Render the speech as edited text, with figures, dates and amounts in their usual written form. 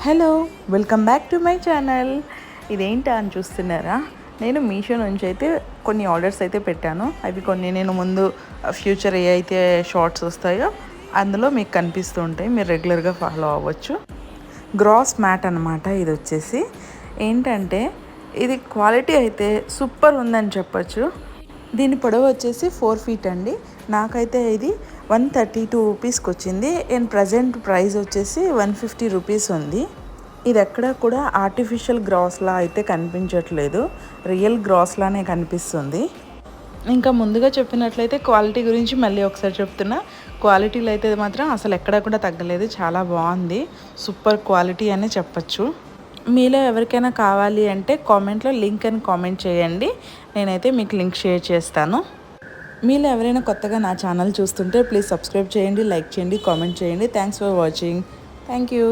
Hello, welcome back to my channel. ఇదేంటా అని చూస్తున్నారా? నేను మీషో నుంచి అయితే కొన్ని ఆర్డర్స్ అయితే పెట్టాను. అవి కొన్ని నేను ముందు ఫ్యూచర్ ఏ అయితే షార్ట్స్ వస్తాయో అందులో మీకు కనిపిస్తూ ఉంటాయి. మీరు రెగ్యులర్గా ఫాలో అవ్వచ్చు. గ్రాస్ మ్యాట్ అనమాట. ఇది వచ్చేసి ఏంటంటే ఇది క్వాలిటీ అయితే సూపర్ ఉందని చెప్పచ్చు. దీని పొడవు వచ్చేసి 4 ఫీట్ అండి. నాకైతే ఇది 132 రూపీస్కి వచ్చింది. అండ్ ప్రజెంట్ ప్రైస్ వచ్చేసి 150 రూపీస్ ఉంది. ఇది ఎక్కడ కూడా ఆర్టిఫిషియల్ గ్రాస్లా అయితే కనిపించట్లేదు, రియల్ గ్రాస్లానే కనిపిస్తుంది. ఇంకా ముందుగా చెప్పినట్లయితే క్వాలిటీ గురించి మళ్ళీ ఒకసారి చెప్తున్నా. క్వాలిటీలో అయితే మాత్రం అసలు ఎక్కడా కూడా తగ్గలేదు. చాలా బాగుంది, సూపర్ క్వాలిటీ అని చెప్పచ్చు. మీలో ఎవరికైనా కావాలి అంటే కామెంట్లో లింక్ అని కామెంట్ చేయండి. నేనైతే మీకు లింక్ షేర్ చేస్తాను. మీలో ఎవరైనా కొత్తగా నా ఛానల్ చూస్తుంటే ప్లీజ్ సబ్స్క్రైబ్ చేయండి, లైక్ చేయండి, కామెంట్ చేయండి. Thanks for watching. Thank you.